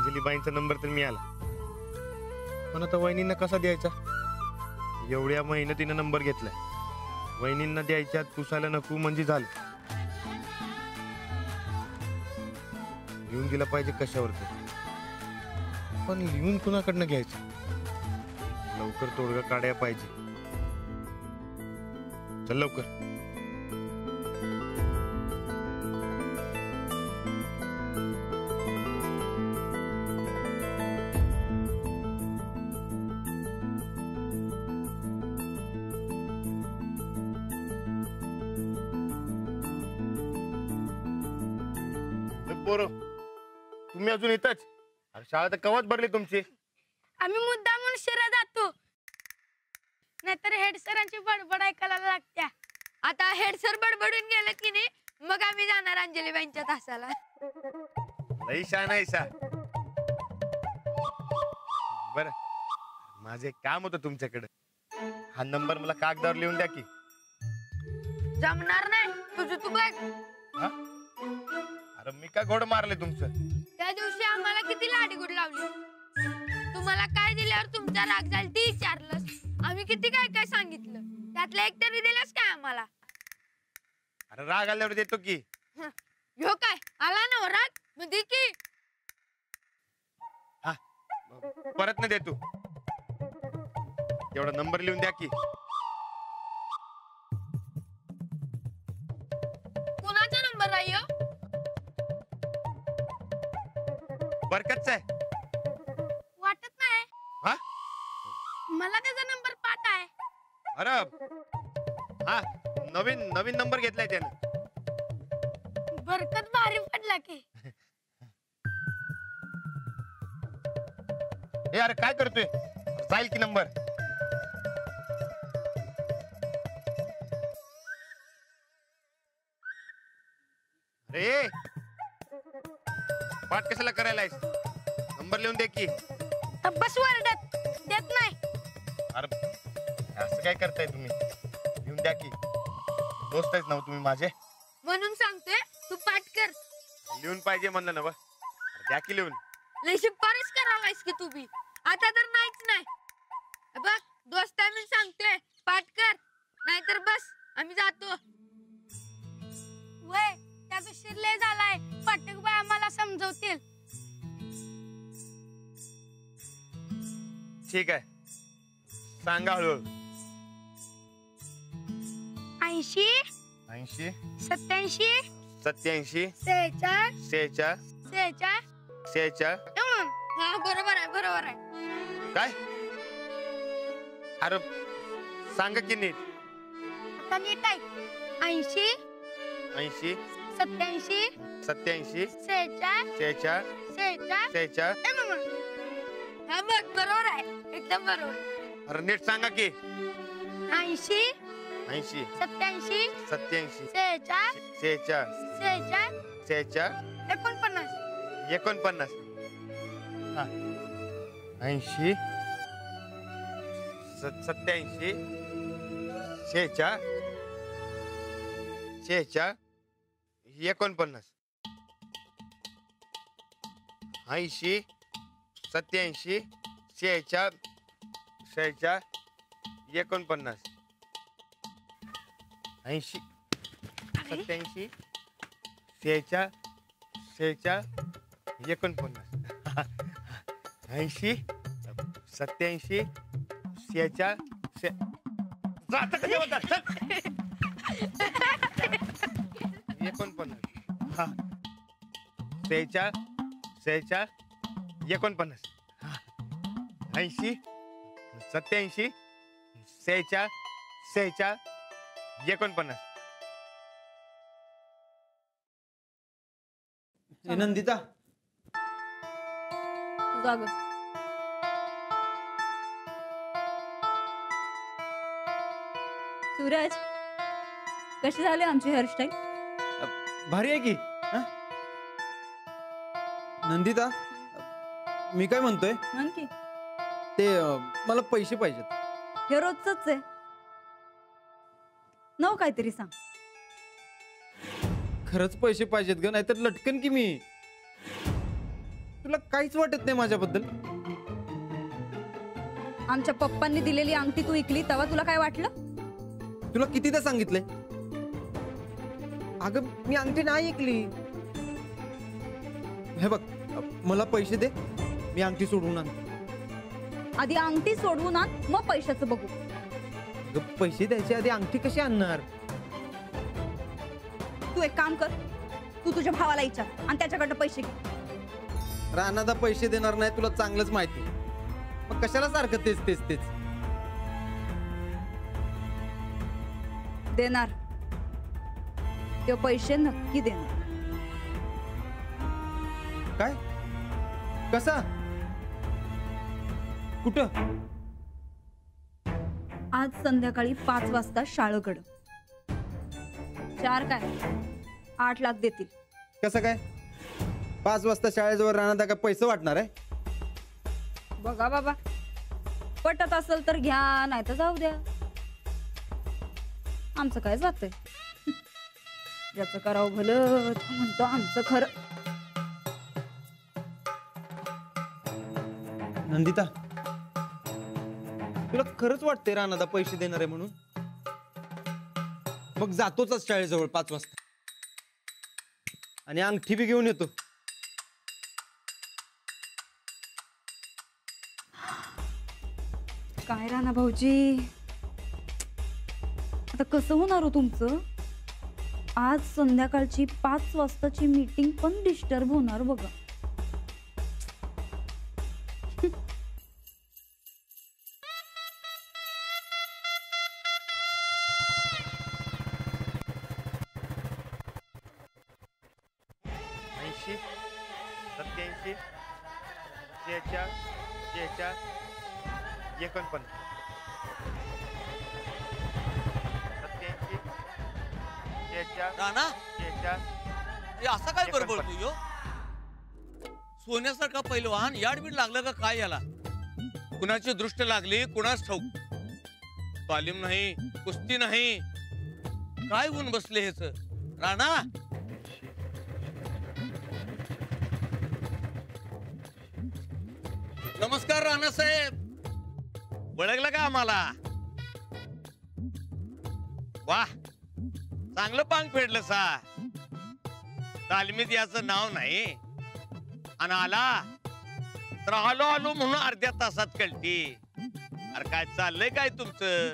अंजलीबाईंचा number तर मिळाला, पण आता वहिनींना कसा द्यायचा? एवढ्या मेहनतीनं नंबर घेतलाय, वहिनींना द्यायच्या पुसायला नको म्हणजे झालं. लिहून गेला पाहिजे कशावरती, पण लिहून कुणाकडनं घ्यायचं? लवकर तोडगा काढायला पाहिजे. चल लवकर. पोरं, तुम्ही अजून येताच? शाळा तर कवाच भरली तुमची. आम्ही मुद्दामून उशिरा जातो, नाहीतर हेड सरांची बडबड ऐकायला लागत्या. आता हेड सर बडबडून गेले की नाही, मग आम्ही जाणार अंजलीबाईंच्या तासाला. लई छान आहे सा. बर, माझे काम होतं तुमच्याकडे. हा नंबर मला कागदावर लिहून द्या की. जमणार नाही, तुझं तू बघ. अरे मी काय घोड मारले तुमचं? त्या दिवशी आम्हाला किती लाडीगुड लावली. तुम्हाला काय दिल्यावर तुमचा राग झाला ती विचारलंस. आम्ही किती काय काय सांगितलं, त्यातलं एक तरी दिलंस काय आम्हाला? अरे राग आल्यावर देतो की. ह्यो काय आला ना राग, म्हणजे की हा परत न देतो. एवढा नंबर लिहून द्या की. कोणाचा नंबर आहे ह्यो? बरकतचा आहे. वाटत नाही. हा, मला त्याचा नंबर पाठ आहे. अरे हा, नवीन नवीन नंबर घेतलाय त्यानं. बरकत भारी पडला की. हे अरे काय करतोय? जाईल की नंबर. अरे पाठ कशाला करायलायस? नंबर लिहून दे की. बस वरडत देत नाही. अरे असं काय करताय तुम्ही? लिहून द्या की. दोस्त आहेत ना तुम्ही माझे, म्हणून सांगतोय तू पाठ कर. लिहून पाहिजे म्हणलं ना. द्या की लिहून. लय शिफारस करायलायस की तू बी. आता तर नाहीच नाही. बघ दोस्त आहे मी सांगतोय पाठ कर, नाहीतर बस आम्ही जातो. वय त्याचा शिरले झालाय, पाठक बाय आम्हाला समजवतील. ठीक आहे, सांगा हळूहळू. 80 80 87 87 46 46 46 46. हा बरोबर आहे, बरोबर आहे. काय? अरे सांगा की नीट. आता नीट आहे. 80 80 87 87 46 46 46 46. हा बघ बरोबर आहे, एकदम बरोबर. अरे नीट सांगा की. 80 80 87 87 46 46 46 46 49. 49. हा 80 87 46 46 49. 80 87 46 46 49. 80 87 46 46 49. 80 87 46 जाता कधी होता? 49. हा 46 46 49. 80 87 46 46 49. नंदिता जाग. सूरज, कशी झाली आमची हेअरस्टाईल? भारी आहे की. नंदिता मी काय म्हणतोय, म्हण की. ते मला पैसे पाहिजेत. हे रोजच आहे. नव काहीतरी सांग. खरंच पैसे पाहिजेत ग, नाहीतर लटकन की मी. तुला काहीच वाटत नाही माझ्याबद्दल? आमच्या पप्पांनी दिलेली अंगठी तू ऐकली तेव्हा तुला काय वाटलं? तुला कितीदा सांगितलंय? अगं मी अंगठी नाही ऐकली. हे बघ, मला पैसे दे, मी अंगठी सोडवून आणतो. आधी अंगठी सोडवून आण, मग पैशाचं बघू. अगं पैसे द्यायच्या आधी अंगठी कशी आणणार? तू एक काम कर, तू तुझ्या भावाला विचार आणि त्याच्याकडनं पैसे घे. राणादा पैसे देणार नाही, तुला चांगलंच माहिती. मग कशाला सारखं तेच तेच तेच? देणार, ते पैसे नक्की देणार. काय? कसा? कुठं? आज संध्याकाळी 5 वाजता शाळेकडं. 4 काय 8 लाख देतील. कसं काय? 5 वाजता शाळेजवळ राणादा का पैसे वाटणार आहे? बघा बाबा, पटत असेल तर घ्या, नाही तर जाऊ द्या. आमचं काय जातंय? ज्याचं करावं भलं तो म्हणतो आमचं खरं. नंदिता, तुला खरंच वाटतंय राणादा पैसे देणार आहे म्हणून? मग जातोच शाळेजवळ 5 वाजता आणि अंगठी बी घेऊन येतो. काय राणा भाऊजी, आता कसं होणार हो तुमचं? आज संध्याकाळची 5 वाजताची मीटिंग पण डिस्टर्ब होणार बघा. ऐंशी 87 46 46 49 87 46 राणा 46 हे असा काय बरोबर यो? सोन्यासारखा पैलवान याडबीड लागलं का काय याला? कुणाची दृष्ट लागली कुणाच ठाऊक. तालीम नाही, कुस्ती नाही, काय होऊन बसले हेच? राणा नमस्कार राणा साहेब, ओळखलं का आम्हाला? वाह, चांगलं पांग फेडलं सा. तालमीत याचं नाव नाही आणि आला तर आलो आलो म्हणून अर्ध्या तासात कळती. अरे काय चाललंय काय तुमचं?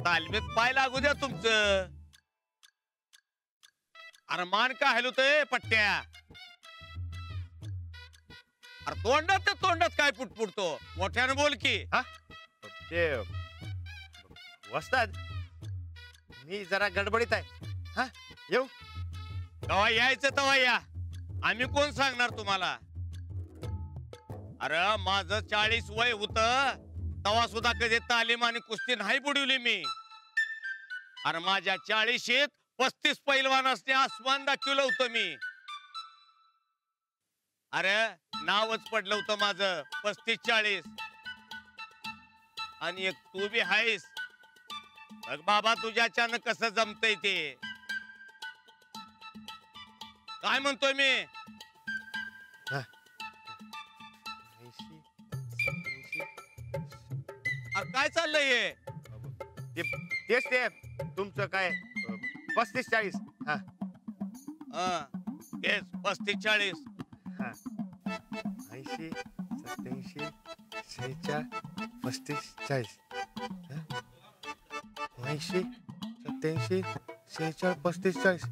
तालमीत पाय लागू द्या तुमचं. अरे मान का हलवतोय पट्ट्या? अरे तोंडात काय पुटपुटतो? मोठ्यानं बोल की. हा ते वस्ताद, मी जरा गडबडीत आहे. हा येऊ? तवा यायचं तवा या, आम्ही कोण सांगणार तुम्हाला? अरे माझं 40 वय होत तवा सुद्धा कधी तालीम आणि कुस्ती नाही बुडवली मी. अरे माझ्या 40शीत 35 पैलवान असणे आसमान दाखवलं होतं मी. अरे नावच पडलं होतं माझं 35-40. आणि एक तू बी आहेस. बघ बाबा तुझ्याच्यानं कसं जमतय ते. काय म्हणतोय मी? 80 अरे काय चाललंय हे? तेच ते तुमचं काय 35-40. हा तेच 35-40. 80 87 46 35 40. 80 87 46 35 40.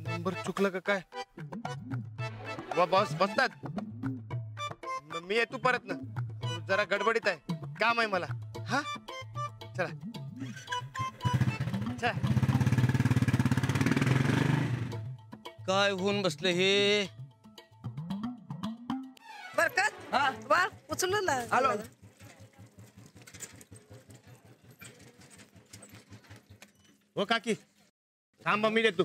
नंबर चुकला का काय? वा बॉस बसतात. मी येतो परत ना, जरा गडबडीत आहे, काम आहे मला. हा चला चला. काय होऊन बसले हे? बरकत वा उचललं ना. हॅलो. हो काकी, थांबा मी देतो.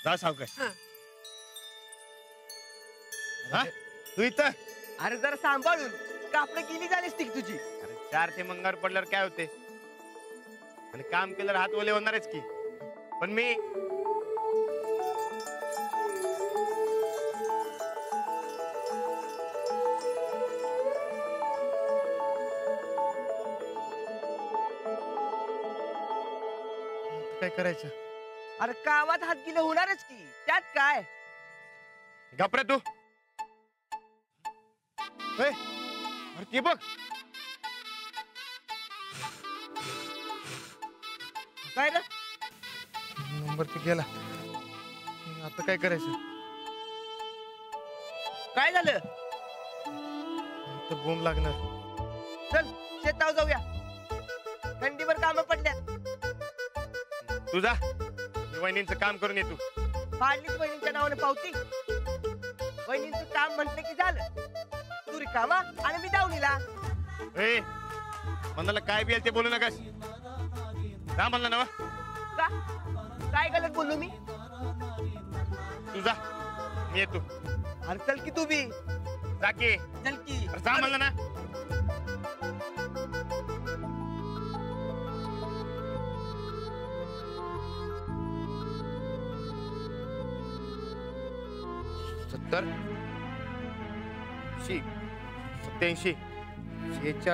जा सावकाश. हा तू इथं? अरे जरा सांभाळून. कापड गेली झालीस ती तुझी. अरे 4 ते मंगावर पडल्यावर काय होते आणि काम केल्यावर हात ओले होणारच की. पण मी काय करायचं? अरे कामात हात गेले होणारच की, त्यात काय. घाबरे तू. अरे ती बघ. काय रे? नंबर ते गेला. आता काय करायचं? काय झालं? तर बोंब लागणार. चल शेताव जाऊया, थंडीवर काम पडल्या. तुझा वहिनींचं काम करून ये तू. फाडलीच वहिनींच्या नावाने पावती. वहिनींचं काम म्हटलं की झालं. तू रिकामा आणि मी दावणीला. ए मनाला काय बिल ते बोलू नकास. का म्हणलं ना? का? काय गलत बोललो मी? तुझा मी येतो. अरे चल की तू बी. जा की. चल की. अरे जा म्हणलं ना. सत्तर 87 46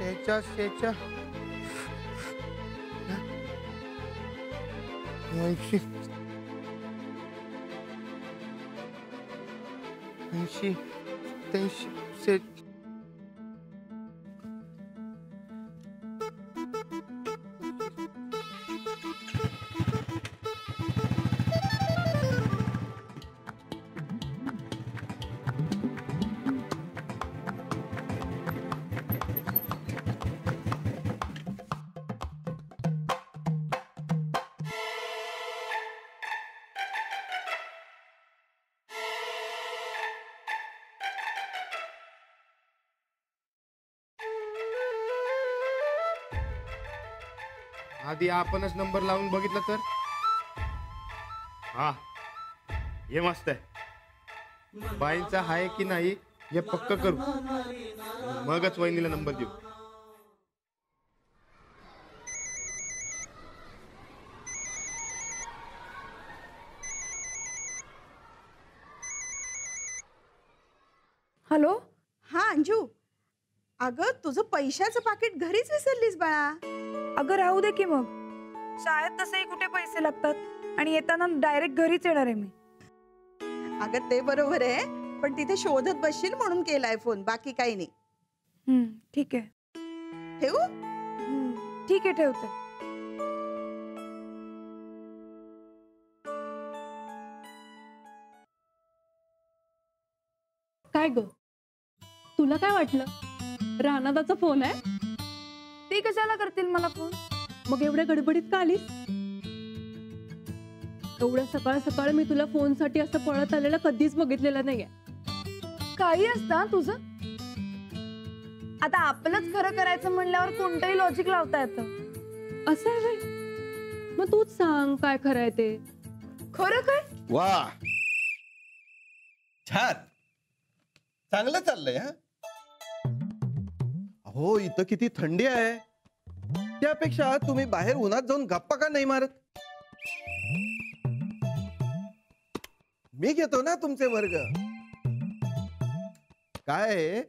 87 आधी आपणच नंबर लावून बघितलं तर. हा हे मस्त आहे. बाईंचा आहे की नाही हे पक्क करू, मगच वहिनीला नंबर देऊ. हॅलो. हा अंजू, अगं तुझं पैशाचं पाकिट घरीच विसरलीस बाळा. अगं राहू दे की मग. शाळेत तसेही कुठे पैसे लागतात आणि येताना डायरेक्ट घरीच येणार आहे मी. अगं ते बरोबर आहे, पण तिथे शोधत बसशील म्हणून केलाय फोन, बाकी काही नाही. ठीक आहे. ठेवू? ठीक आहे, ठेवते. काय ग, तुला काय वाटलं? रानादाचा फोन आहे? ते कशाला करतील मला फोन? मग एवढ्या गडबडीत का आलीस? एवढ्या सकाळ सकाळ मी तुला फोन साठी असं पळत आलेलं कधीच बघितलेलं नाहीये. काही असतं तुझं. आता आपलंच खरं करायचं म्हणल्यावर कोणतंही लॉजिक लावता येतं. असं आहे? मग तूच सांग काय खरं आहे ते. खरं काय? वा, छान, चांगलं चाललंय. हा हो, इथं किती थंडी आहे. त्यापेक्षा तुम्ही बाहेर उन्हात जाऊन गप्पा का नाही मारत? मी घेतो ना तुमचे वर्ग. काय,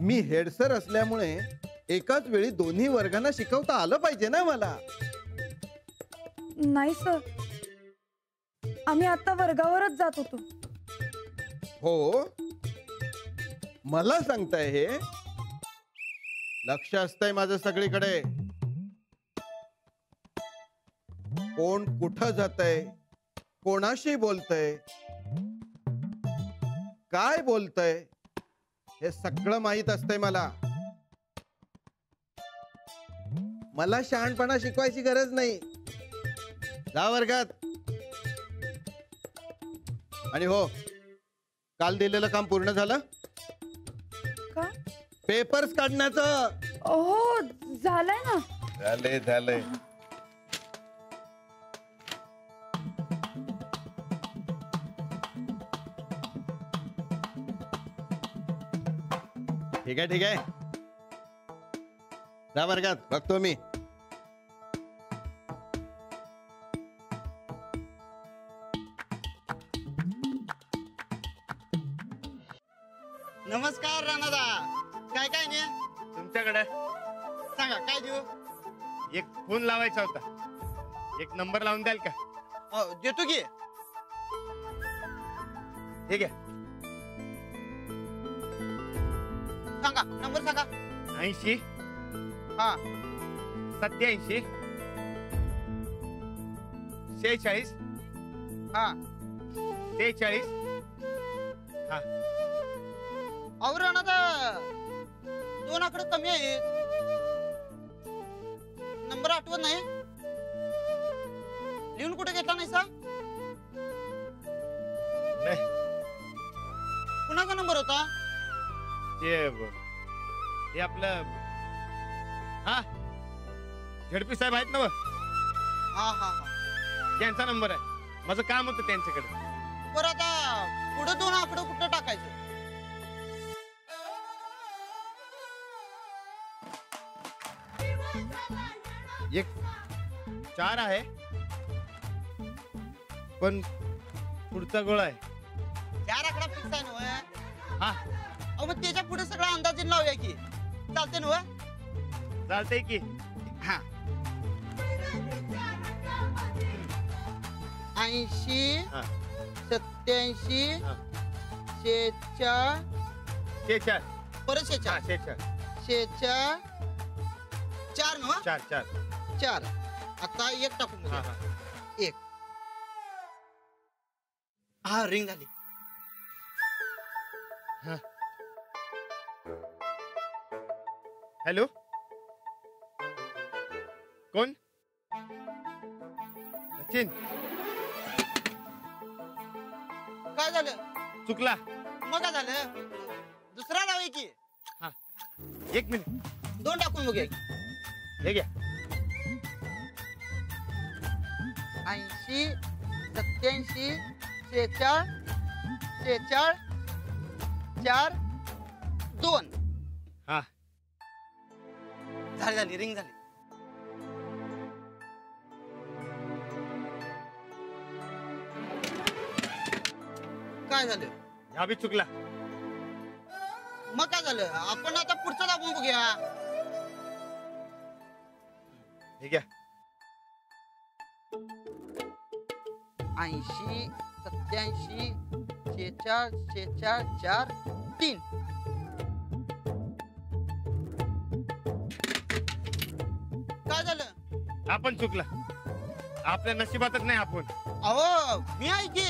मी हेडसर असल्यामुळे एकाच वेळी दोन्ही वर्गांना शिकवता आलं पाहिजे ना मला. नाही सर, आम्ही आता वर्गावरच जात होतो. हो, मला सांगताय हे. लक्ष असतंय माझं सगळीकडे. कोण कुठं जातंय, कोणाशी बोलतंय, काय बोलतंय, हे सगळं माहित असतंय मला. मला शहाणपणा शिकवायची गरज नाही. जा वर्गात. आणि हो, काल दिलेलं काम पूर्ण झालं का? पेपर्स काढण्याचं. हो, झालंय ना. झालंय. ठीक आहे ठीक आहे, जा वर्गात, बघतो मी. नमस्कार राणादा. काय काय नाही तुमच्याकडे सांगा, काय देऊ? एक फोन लावायचा होता, एक नंबर लावून द्याल का? देतो की. ठीक आहे, सांगा नंबर सांगा. 80 हा 87 46 हा 43. हा अहो राणादा, 2 आकडे कमी आहेत. नंबर आठवत नाही. लिहून कुठे घेतला नाही सा? नाही, कुणाचा नंबर होता? हे आपलं हा झडपी साहेब आहेत ना, हा हा हा. त्यांचा नंबर आहे. माझं काम होतं त्यांच्याकडे. बरं, आता पुढे 2 आकडे कुठं टाकायचं? एक 4 आहे, पण पुढचा गोळा आहे. 4 आकडा फिक्स आहे ना? हा अहो मग त्याच्या पुढे सगळं अंदाजे लावूया की. चालते ना? चालतंय की. हा 80 हा 87 हा 46 4 परत हा 46 46 4 ना? 4 4. 4. आता 1 टाकून हा बघूया. हा 1. हा रिंग झाली. हॅलो, कोण? सचिन, काय झालं? चुकला. मग काय झालं? दुसरा नाव आहे की. हा 1 मिनिट, 2 टाकून बघूया की. हे घ्या. 80 87 46 4 2. हा झाली रिंग झाली. काय झालं? ह्या बी चुकला. मग काय झालं? आपण आता पुढचं दाबून बघूया. हे घ्या. 80 87 46 4 3. काय झालं? आपण चुकला. आपल्या नशिबातच नाही आपण. अहो मी आहे की.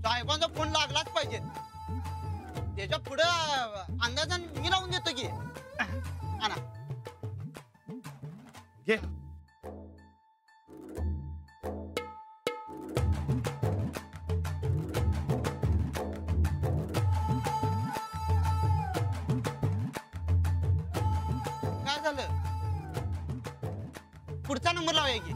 साहेबांचा फोन लागलाच पाहिजे. त्याच्या पुढे अंदाजान मी लावून देतो की. आणा. घे. काय झालं? पुढचा नंबर लावूया की.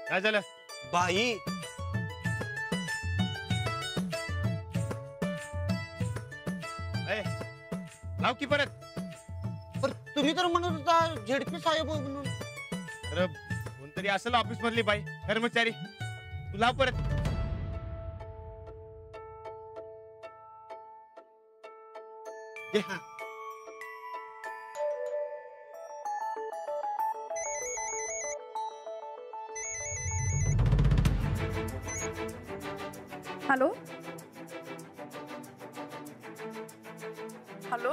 काय झालं? बाई लाव की परत. पण तुम्ही तर म्हणत होता झेडपी साहेब म्हणून. अरे कोणतरी असेल ऑफिस मधली बाई, कर्मचारी. तू लाव परत. घे. Hello hello